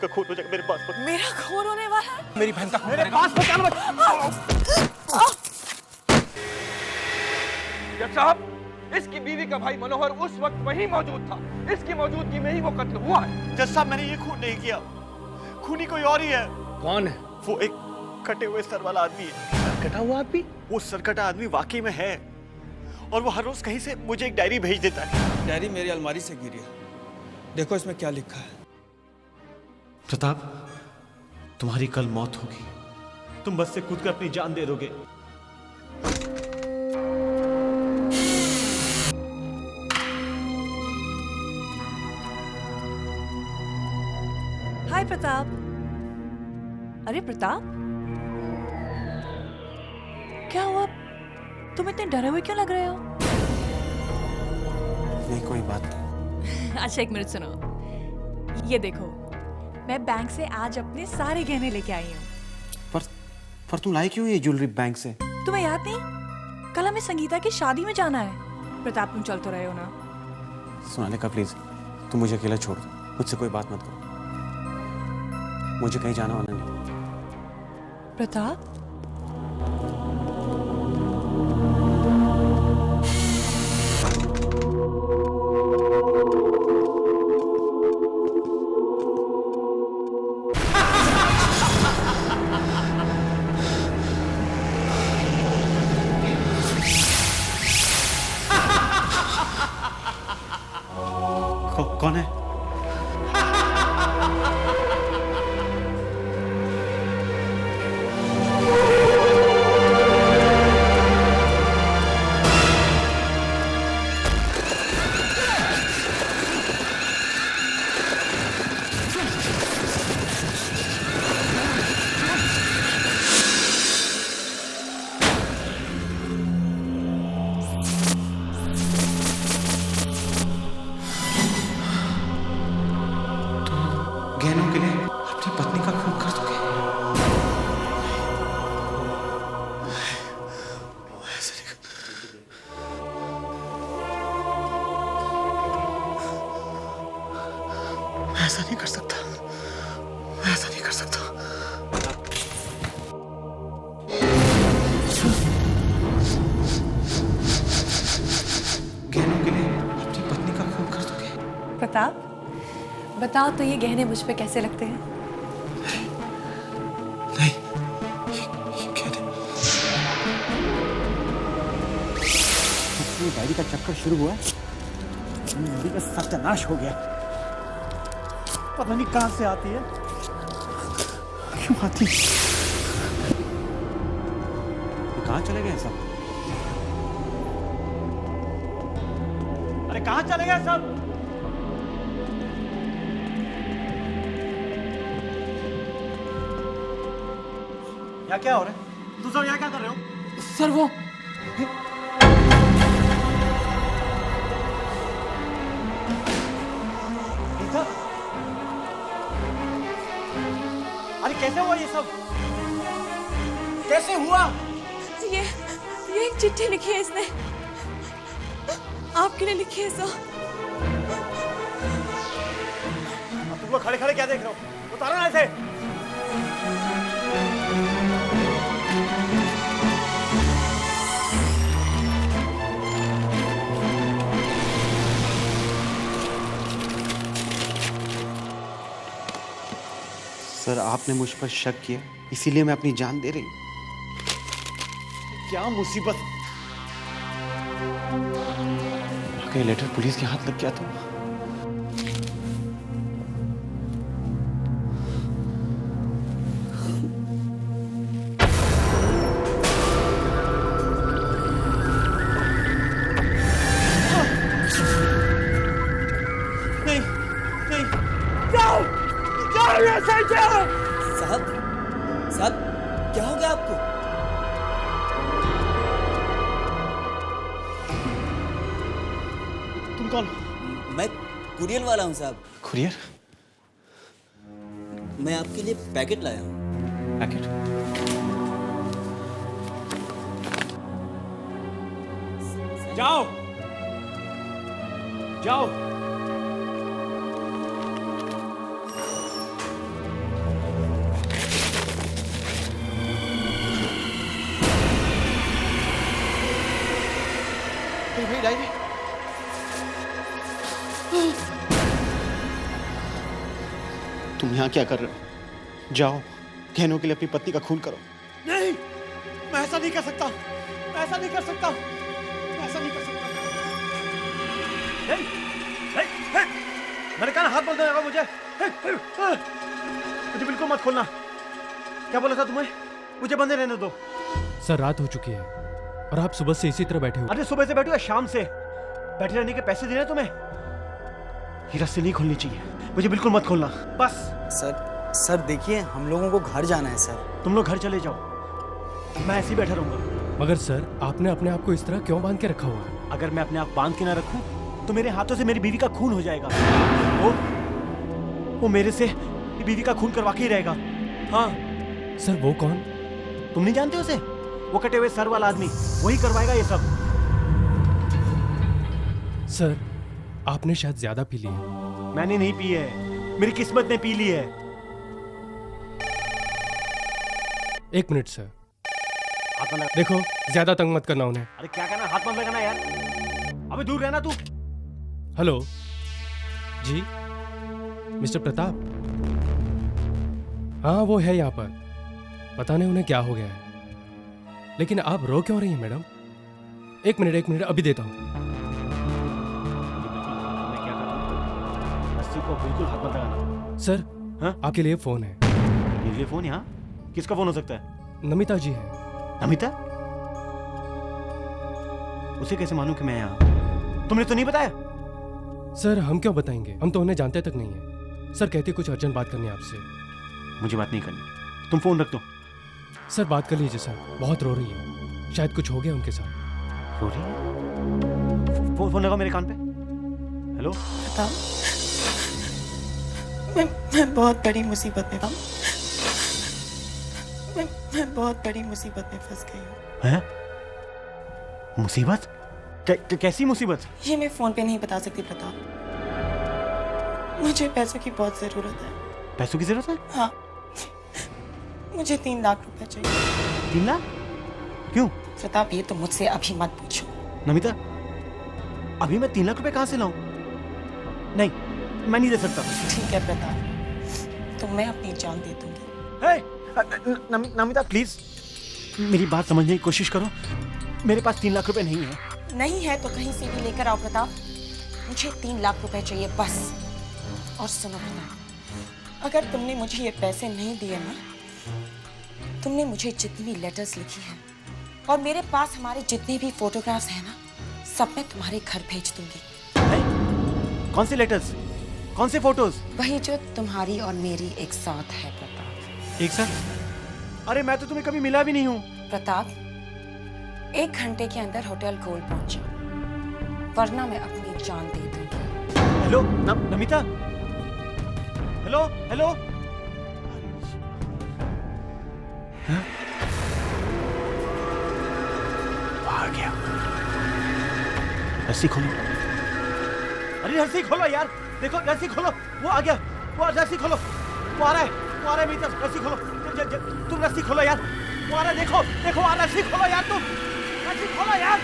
का खून हो जाएगा, मेरे पास मत। मेरा खून होने वाला है? मेरी बहन का खून मेरे पास मत आना मत। जज साहब, इसकी बीवी का भाई मनोहर उस वक्त वहीं मौजूद था। इसकी मौजूदगी में ही वो कत्ल हुआ है। जज साहब, मैंने ये खून नहीं किया, खूनी कोई और ही है। कौन है? वो एक कटे हुए सर वाला आदमी है। कटा हुआ आदमी? वो सरकटा आदमी वाकई में है, और वो हर रोज कहीं से मुझे एक डायरी भेज देता है। डायरी मेरी अलमारी से गिरी है, देखो इसमें क्या लिखा है। प्रताप, तुम्हारी कल मौत होगी, तुम बस से कूद कर अपनी जान दे दोगे। हाय प्रताप। अरे प्रताप, क्या हुआ? तुम इतने डरे हुए क्यों लग रहे हो? नहीं कोई बात नहीं। अच्छा एक मिनट सुनो, ये देखो, मैं बैंक से आज अपने सारे गहने लेके आई हूँ। पर तुम लाई क्यों ये ज्वेलरी बैंक से? तुम्हें याद नहीं, कल हमें संगीता की शादी में जाना है। प्रताप तुम चल तो रहे हो ना? सोनालिका प्लीज, तुम मुझे अकेला छोड़ दो, मुझसे कोई बात मत करो, मुझे कहीं जाना वाला नहीं। प्रताप, कौन है? गहनों के लिए अपनी पत्नी का खून कर दोगे? मैं ऐसा नहीं कर सकता, मैं ऐसा नहीं कर सकता। गहनों के लिए अपनी पत्नी का खून कर दोगे? प्रताप बताओ तो ये गहने मुझ पे कैसे लगते हैं? नहीं, ये गहने। ये डायरी का चक्कर शुरू हुआ, मेरी का सत्यानाश हो गया। पता नहीं कहां से आती है, क्यों आती है। ये कहाँ चले गए सब? अरे कहां चले गए सब? यहाँ क्या हो रहा है? तुम सब यहाँ क्या कर रहे हो? सर वो गीता? अरे कैसे हुआ ये सब? कैसे हुआ? ये एक चिट्ठी लिखी है इसने, आपके लिए लिखी है सर। तुम लोग खड़े खड़े क्या देख रहे हो? उतारो ना ऐसे। सर, आपने मुझ पर शक किया, इसीलिए मैं अपनी जान दे रही हूँ। क्या मुसीबत? वाकई लेटर पुलिस के हाथ लग गया तो? नहीं, नहीं, जाओ, जाओ यहाँ से, जाओ। साहब, साहब क्या हो गया आपको? तुम कौन? मैं कुरियर वाला हूँ साहब। कुरियर? मैं आपके लिए पैकेट लाया हूँ। पैकेट? जाओ, जाओ। मेरी डायरी। तुम यहाँ क्या कर रहे हो? जाओ, गहनों के लिए अपनी पत्नी का खून करो। नहीं, मैं ऐसा नहीं कर सकता, मैं ऐसा नहीं कर सकता, मैं ऐसा नहीं कर सकता। नहीं, नहीं, नहीं। मैंने कहा ना हाथ मत लगाओ मुझे। मुझे बिल्कुल मत खोलना। क्या बोला था तुम्हें? मुझे बंदे रहने दो। सर रात हो चुकी है और आप सुबह से इसी तरह बैठे हो। अरे सुबह से बैठो या शाम से? बैठे रहने के पैसे दे रहे तुम्हें? ये रस्सी नहीं खोलनी चाहिए। मुझे बिल्कुल मत खोलना, बस। सर देखिए, हम लोगों को घर जाना है सर। तुम लोग घर चले जाओ, मैं ऐसे ही बैठा रहूंगा। मगर सर आपने अपने आप को इस तरह क्यों बांध के रखा हुआ है? अगर मैं अपने आप बांध के ना रखूं तो मेरे हाथों से मेरी बीवी का खून हो जाएगा। वो मेरे से बीवी का खून करवा के ही रहेगा। हाँ। सर वो कौन? तुम नहीं जानते उसे? वो कटे हुए सर वाला आदमी, वही करवाएगा ये सब। सर आपने शायद ज्यादा पी ली है। मैंने नहीं पी है, मेरी किस्मत ने पी ली है। 1 मिनट सर। हाथ मत लगा। देखो ज्यादा तंग मत करना उन्हें। अरे क्या कहना, हाथ मत लगाना यार। अबे दूर रहना तू। हेलो जी, मिस्टर प्रताप। हाँ वो है यहाँ पर, पता नहीं उन्हें क्या हो गया है। लेकिन आप रो क्यों रही हैं मैडम? 1 मिनट अभी देता हूँ। मैं क्या करूँ? रस्सी को बिल्कुल हाथ मत लगाना। सर हाँ? आपके लिए फोन है। मेरे लिए फोन? यहाँ किसका फोन हो सकता है? नमिता जी है। नमिता? उसे कैसे मालूम कि मैं यहाँ? तुमने तो नहीं बताया? सर हम क्यों बताएंगे, हम तो उन्हें जानते तक नहीं है। सर कहती कुछ अर्जेंट बात करनी है आपसे। मुझे बात नहीं करनी, तुम फोन रख दो। सर बात कर लीजिए सर, बहुत रो रही है, शायद कुछ हो गया उनके साथ। रो रही है? फोन लगाओ मेरे कान पे। हेलो? प्रताप, मैं बहुत बड़ी मुसीबत में हूँ। मैं बहुत बड़ी मुसीबत में फंस गई हूँ। हैं? मुसीबत? कैसी मुसीबत? ये मैं फोन पे नहीं बता सकती प्रताप। मुझे पैसों की बहुत जरूरत है। पैसों की जरूरत है? हाँ, मुझे 3 लाख रुपए चाहिए। 3 लाख? क्यों? प्रताप ये तो मुझसे अभी मत पूछो। नमिता, अभी मैं 3 लाख रुपए कहाँ से लाऊं? नहीं, मैं नहीं दे सकता। ठीक है प्रताप, तो मैं अपनी जान दे दूंगी। नमिता प्लीज, मेरी बात समझने की कोशिश करो। मेरे पास 3 लाख रुपए नहीं है। नहीं है तो कहीं से भी लेकर आओ प्रताप। मुझे 3 लाख रुपए चाहिए बस। और सुनो प्रताप, अगर तुमने मुझे ये पैसे नहीं दिए ना, तुमने मुझे जितनी लेटर्स लिखी हैं और मेरे पास हमारे जितने भी फोटोग्राफ्स हैं ना, सब मैं तुम्हारे घर भेज दूंगी। कौन से लेटर्स? कौन से फोटोज? वही जो तुम्हारी और मेरी एक साथ है प्रताप। एक साथ? अरे मैं तो तुम्हें कभी मिला भी नहीं हूँ। प्रताप, 1 घंटे के अंदर होटल गोल्ड पहुंचो, वरना मैं अपनी जान दे दूंगी। हेलो नमिता? Hello hello? हाँ? आ गया। रस्सी खोलो। अरे रस्सी खोलो यार, देखो रस्सी खोलो। वो आ गया, वो रस्सी खोलो। वो आ रहा है मेरी तरफ। रस्सी खोलो। तुम रस्सी खोलो यार। वो आ रहा है, देखो देखो आ रस्सी खोलो यार, तुम रस्सी खोलो यार।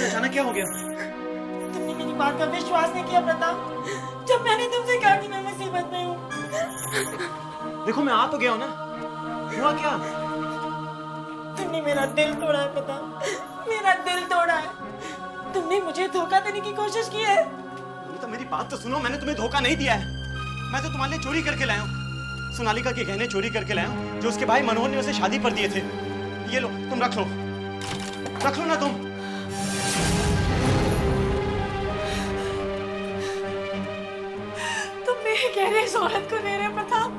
अचानक क्या हो गया? तुमने मेरी बात का विश्वास नहीं किया प्रताप। जब मैंने तुमसे कहा कि मैं मुसीबत में हूँ, देखो मैं आ तो गया हूं ना, हुआ क्या? तुमने मेरा दिल तोड़ा है, पता? मेरा दिल तोड़ा है। तुमने मुझे धोखा देने की कोशिश की है। तो मेरी बात तो सुनो, मैंने तुम्हें धोखा नहीं दिया है। मैं तो तुम्हारे लिए चोरी करके लाया हूँ, सोनालिका के गहने चोरी करके लाया हूँ जो उसके भाई मनोहर ने उसे शादी पर दिए थे। ये लो, तुम रख लो ना तुम। तुम मेरे गहने इस औरत को दे रहे हो, प्रताप,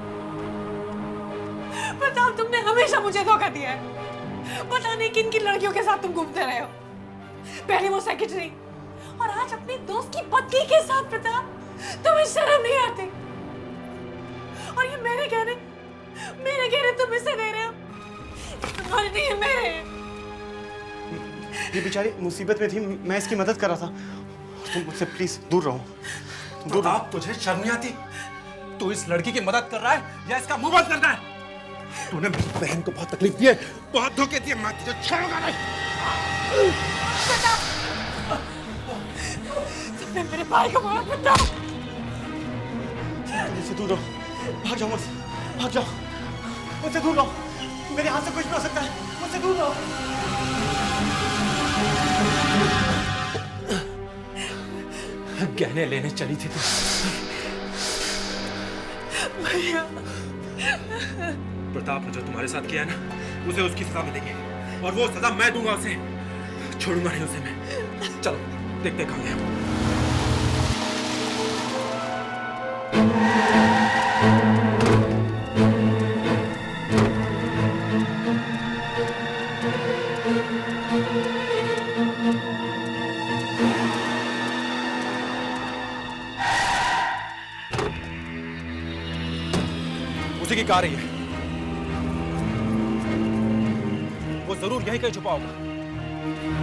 तुमने हमेशा मुझे धोखा दिया है। पता नहीं किन किन लड़कियों के साथ तुम घूमते रहे हो। पहले वो सेक्रेटरी और आज अपने दोस्त की पत्नी के साथ। प्रताप, तुम्हें शर्म नहीं आती? और ये मेरे गहने तुम इसे दे रहे हो। तुम्हारे नहीं है, मेरे हैं। ये बेचारी मुसीबत में थी, मैं इसकी मदद कर रहा था। तुम मुझसे प्लीज दूर रहो, दूर रहो। तुझे शर्म नहीं आती? तू इस लड़की की मदद कर रहा है या इसका मुंह बंद करना है? तूने मेरी बहन को बहुत तकलीफ दी है, बहुत धोखे दिए। मैं तुझे छोड़ूंगा नहीं। तुमने मेरे भाई को मारा, प्रताप। मुझसे दूर रहो, भाग जाओ मुझसे, भाग जाओ, मुझसे दूर रहो। मेरे हाथ से कुछ भी हो सकता है, मुझसे दूर रहो। गहने लेने चली थी तू। भैया, प्रताप ने जो तुम्हारे साथ किया है ना, उसे उसकी सजा मिलेगी और वो सजा मैं दूंगा उसे। छोड़ूंगा नहीं उसे मैं। चलो देखते कहाँ गया वो। उसी की कार ही है, वो जरूर यहीं कहीं छुपा होगा।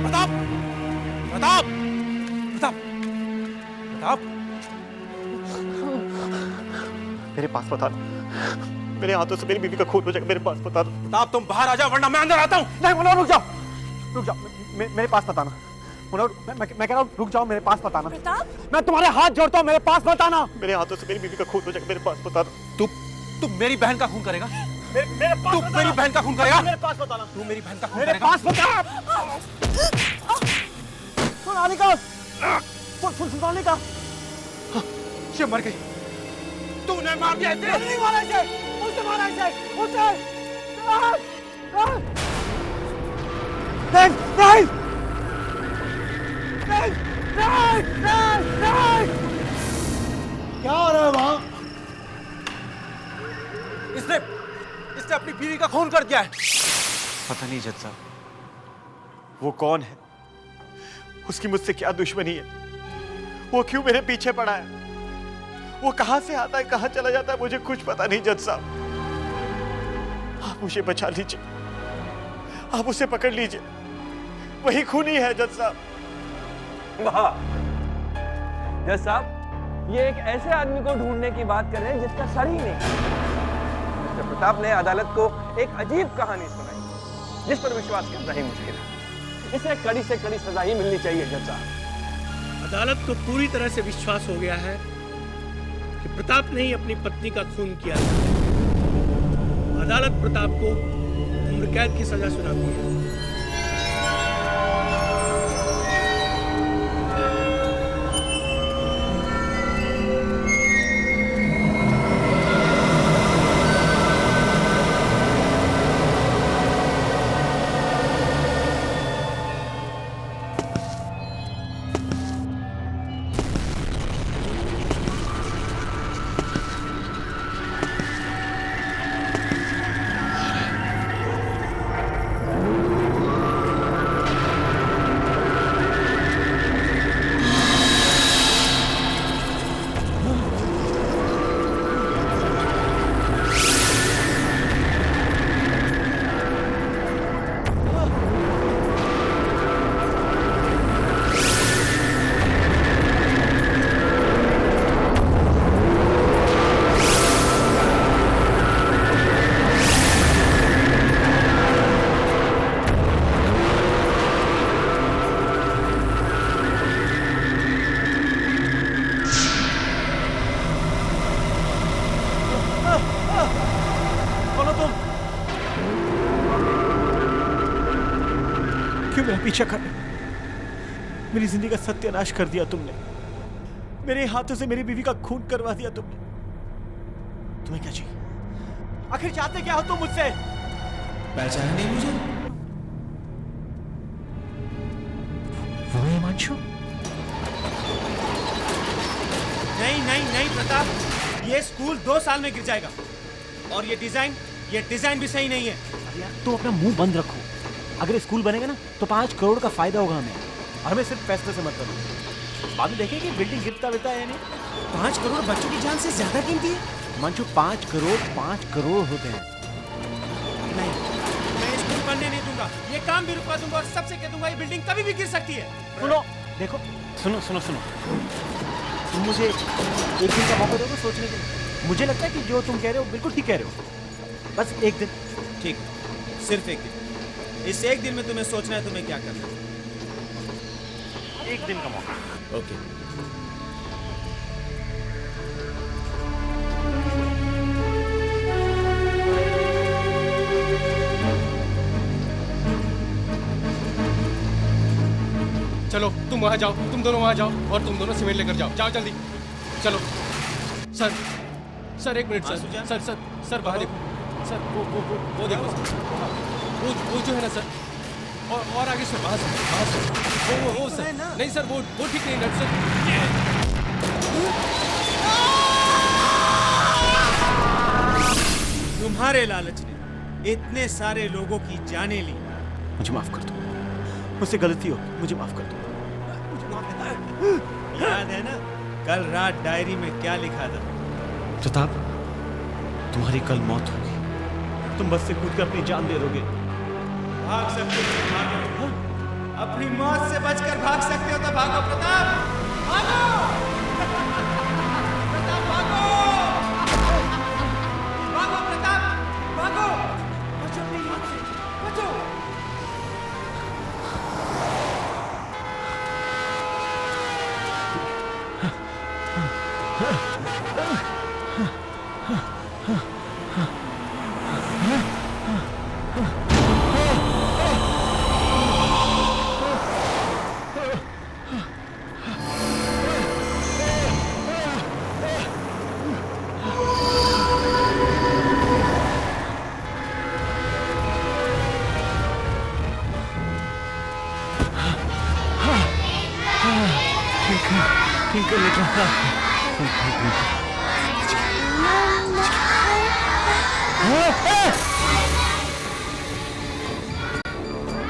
प्रताप, प्रताप, प्रताप, प्रताप, मेरे पास बता दो, मेरे हाथों से मेरी बीवी का खून हो जाएगा। मेरे पास बता दो। प्रताप तुम बाहर आ जाओ वरना मैं अंदर आता हूं। नहीं मनोहर, रुक जाओ, मेरे पास बताना। मनोहर, मैं कह रहा हूँ रुक जाओ, मेरे पास बताना। प्रताप, मैं तुम्हारे हाथ जोड़ता हूँ, मेरे पास बताना। मेरे हाथों से मेरी बीवी का खून हो जाएगा। मेरे पास बता दो। तू मेरी बहन का खून करेगा? मेरे पास तू मेरी बहन का खून करेगा? मेरे पास बताना। तू मेरी बहन का खून मेरे करेगा? पास बता। सोनालिका, सोनालिका, ये मर गई। तूने मार दिया इसे। नहीं मारा इसे, उसे मारा इसे, उसे। नहीं। क्या हो रहा है वहां? इसने अपनी बीवी का खून कर दिया है। पता नहीं जज साहब, वो कौन है, उसकी मुझसे क्या दुश्मनी है, वो क्यों मेरे पीछे पड़ा है, वो कहां से आता है कहां चला जाता है, मुझे कुछ पता नहीं। जज साहब, आप उसे बचा लीजिए, आप उसे पकड़ लीजिए, वही खूनी है जज साहब। वाह जज साहब, ये एक ऐसे आदमी को ढूंढने की बात कर रहे हैं जिसका सर ही नहीं। मिस्टर प्रताप ने अदालत को एक अजीब कहानी सुनाई जिस पर विश्वास करना ही मुश्किल है। इसे कड़ी से कड़ी सजा ही मिलनी चाहिए जज साहब। अदालत को पूरी तरह से विश्वास हो गया है कि प्रताप ने ही अपनी पत्नी का खून किया है। अदालत प्रताप को उम्र कैद की सजा सुनाती है। क्यों मेरा पीछा कर रहे हो? मेरी जिंदगी का सत्यानाश कर दिया तुमने। मेरे हाथों से मेरी बीवी का खून करवा दिया तुमने। तुम्हें क्या चाहिए? आखिर चाहते क्या हो तुम मुझसे? पहचाना नहीं मुझे? वो है हिमांशु? नहीं नहीं नहीं प्रताप, ये स्कूल 2 साल में गिर जाएगा। और ये डिजाइन भी सही नहीं है। अरे यार तो अपना मुंह बंद रखो। अगर स्कूल बनेगा ना तो 5 करोड़ का फायदा होगा हमें, और हमें सिर्फ पैसे से मतलब है। बाद में देखेंगे बिल्डिंग गिरता बिरता है नहीं। 5 करोड़ बच्चों की जान से ज्यादा कीमती है। हिमांशु 5 करोड़ होते हैं। नहीं, मैं स्कूल बनने नहीं दूंगा। ये काम भी रुकवा दूंगा और सबसे कह दूंगा ये बिल्डिंग कभी भी गिर सकती है। सुनो, देखो, सुनो। तुम मुझे एक दिन का मौका दोगे सोचने के लिए? मुझे लगता है कि जो तुम कह रहे हो बिल्कुल ठीक कह रहे हो। बस एक दिन। ठीक, सिर्फ एक दिन। इस एक दिन में तुम्हें सोचना है तुम्हें क्या करना है। एक दिन का मौका। ओके। चलो तुम वहां जाओ, तुम दोनों वहां जाओ और तुम दोनों सीमेंट लेकर जाओ। जाओ जल्दी, चलो। सर 1 मिनट सर बाहर देखो सर, वो देखो सर, वो जो है ना सर, और आगे सर, वहां सर, वो सर, नहीं सर, वो ठीक नहीं सर। तुम्हारे लालच ने इतने सारे लोगों की जानें ली। मुझे माफ कर दो, मुझसे गलती हो, मुझे माफ कर दो। याद है ना कल रात डायरी में क्या लिखा था? प्रताप, तुम्हारी कल मौत होगी। तुम बस से कूद कर अपनी जान दे दोगे। भाग सकते हो तो भागो। अपनी मौत से बचकर भाग सकते हो तो भागो प्रताप, भागो। प्रताप भागो, भागो प्रताप, भागो। बचो अपनी मौत से, बचो।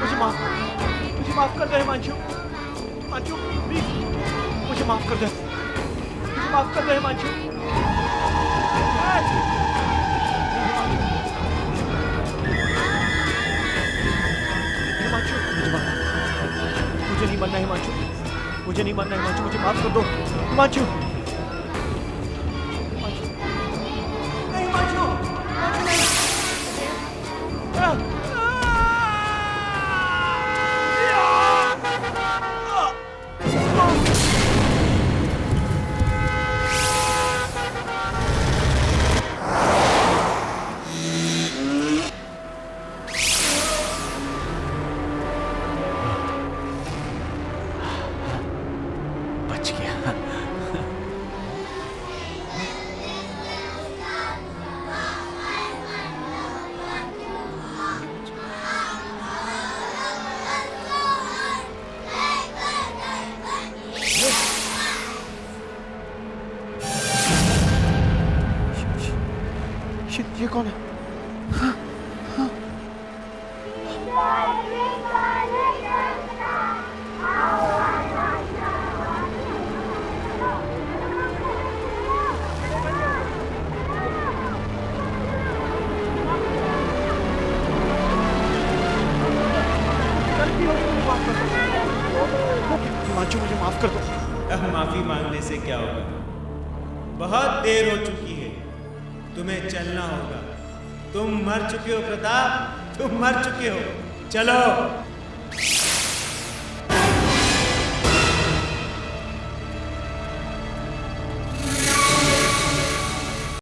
मुझे माफ कर दे हिमांशु, प्लीज मुझे माफ कर दे, हिमांशु। मुझे नहीं मरना हिमांशु, मुझे माफ कर दो हिमांशु। ये कौन है? हिमांशु मुझे माफ कर दो। अब माफी मांगने से क्या होगा? बहुत देर हो चुकी है, तुम्हें चलना होगा। तुम मर चुके हो प्रताप, तुम मर चुके हो। चलो।